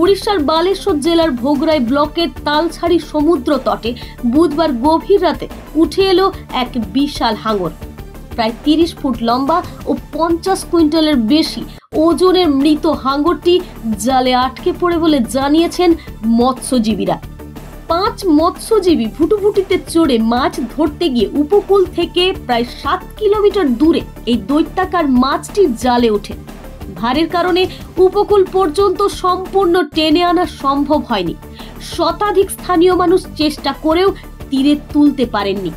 উড়িষ্যার বালেশ্বর জেলার ভোগরাই ব্লকের তালছাড়ি সমুদ্র তটে বুধবার গভীর রাতে উঠে এলো এক বিশাল হাঙর। প্রায় 30 ফুট লম্বা ও 50 কুইন্টালের বেশি ওজনের মৃত হাঙরটি জালে আটকে পড়ে বলে জানিয়েছেন মৎস্যজীবীরা। 5 মৎস্যজীবী ভুটুভুটিতে চড়ে মাছ ধরতে গিয়ে উপকূল থেকে প্রায় 7 কিলোমিটার দূরে এই দৈত্যাকার মাছটি জালে ওঠে। ভারের কারণে উপকূল পর্যন্ত সম্পূর্ণ টেনে আনা সম্ভব হয়নি। শতাধিক স্থানীয় মানুষ চেষ্টা করেও তীরে তুলতে পারেননি।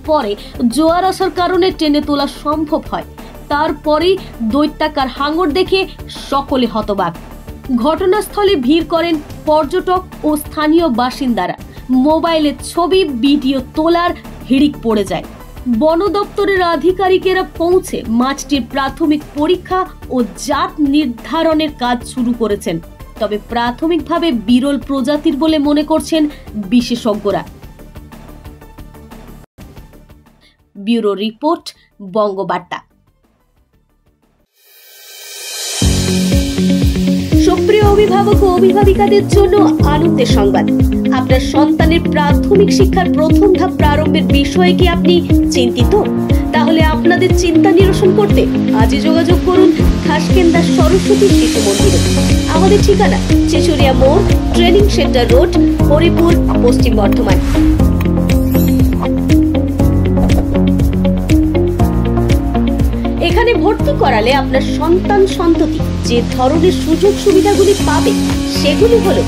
পরে জোয়ার আসার কারণে টেনে তোলা সম্ভব হয়। তারপরেই দৈত্যাকার হাঙর দেখে সকলে হতবাক। ঘটনাস্থলে ভিড় করেন পর্যটক ও স্থানীয় বাসিন্দারা। মোবাইলে ছবি ভিডিও তোলার হিড়িক পড়ে যায়। বন দপ্তরের আধিকারিকেরা পৌঁছে মাছটির প্রাথমিক পরীক্ষা ও জাত নির্ধারণের কাজ শুরু করেছেন। তবে প্রাথমিকভাবে বিরল প্রজাতির বলে মনে করছেন বিশেষজ্ঞরা। Bureau report, Bangabarta. সুপ্রিয় অভিভাবক ও অভিভাবিকাদের জন্য আনন্দের সংবাদ। আপনার সন্তানের প্রাথমিক শিক্ষার প্রথম ধাপ প্রারম্ভের বিষয়ে কি আপনি চিন্তিত? তাহলে আপনাদের চিন্তা নিরসন করতে আজই যোগাযোগ করুন খাসকেন্দা সরস্বতী শিশু মন্দিরে। আমাদের ঠিকানা চেচুরিয়া মোড়, ট্রেনিং সেন্টার রোড, হরিপুর, পশ্চিম বর্ধমান। এখানে ভর্তি করালে আপনার সন্তান সন্ততি যে ধরনের সুযোগ সুবিধাগুলি পাবে সেগুলি হলো: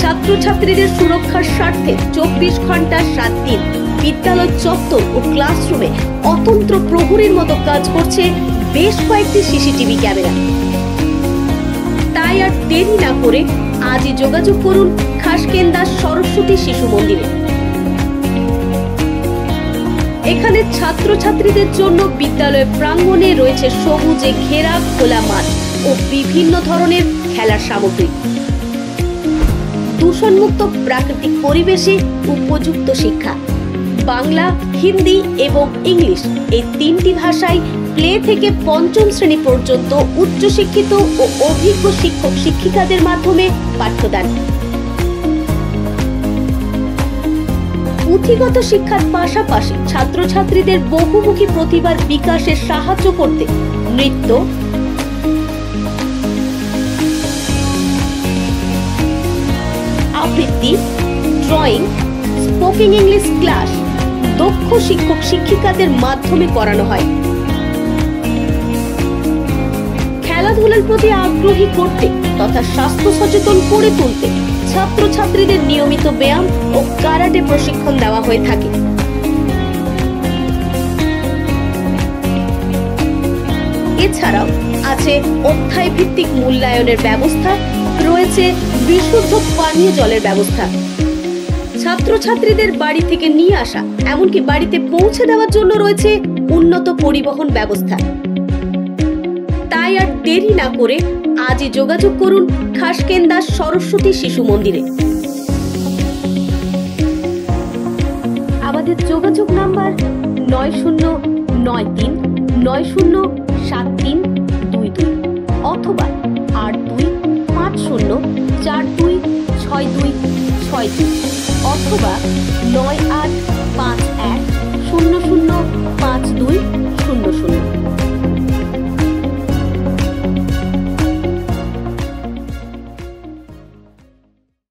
ছাত্রছাত্রীদের সুরক্ষার স্বার্থে 24 ঘন্টা 7 দিন বিদ্যালয় চত্বর ও ক্লাসরুমে অতন্ত্র প্রহরীর মতো কাজ করছে বেশ কয়েকটি সিসিটিভি ক্যামেরা। তাই আর দেরি না করে আজই যোগাযোগ করুন খাসকেন্দা সরস্বতী শিশু মন্দিরে। এখানে ছাত্রছাত্রীদের জন্য বিদ্যালয় প্রাঙ্গণে রয়েছে সবুজে ঘেরা খোলা মাঠ ও বিভিন্ন ধরনের খেলার সামগ্রী। দূষণমুক্ত প্রাকৃতিক পরিবেশে উপযুক্ত শিক্ষা। বাংলা, হিন্দি এবং ইংলিশ এই 3টি ভাষায় প্লে থেকে 5ম শ্রেণী পর্যন্ত উচ্চশিক্ষিত ও অভিজ্ঞ শিক্ষক শিক্ষিকাদের মাধ্যমে পাঠ্যদান। পুঁথিগত শিক্ষার পাশাপাশি ছাত্রছাত্রীদের বহুমুখী প্রতিভার বিকাশে সাহায্য করতে নৃত্য, আবৃত্তি, ড্রয়িং, স্পোকেন ইংলিশ ক্লাস দক্ষ শিক্ষক শিক্ষিকাদের মাধ্যমে করানো হয়। খেলাধুলার প্রতি আগ্রহী করতে তথা স্বাস্থ্য সচেতন করে তুলতে ছাত্রছাত্রীদের নিয়মিত ব্যায়াম ও কারাটে প্রশিক্ষণ দেওয়া হয়ে থাকে। এছাড়াও আছে অধ্যায় ভিত্তিক মূল্যায়নের ব্যবস্থা, রয়েছে বিশুদ্ধ পানীয় জলের ব্যবস্থা। ছাত্রছাত্রীদের বাড়ি থেকে নিয়ে আসা এমনকি বাড়িতে পৌঁছে দেওয়ার জন্য রয়েছে উন্নত পরিবহন ব্যবস্থা। তাই আর দেরি না করে আজই যোগাযোগ করুন খাসকেন্দা সরস্বতী শিশু মন্দিরে। আমাদের যোগাযোগ নাম্বার 9093907322 অথবা 8250426262 অথবা 98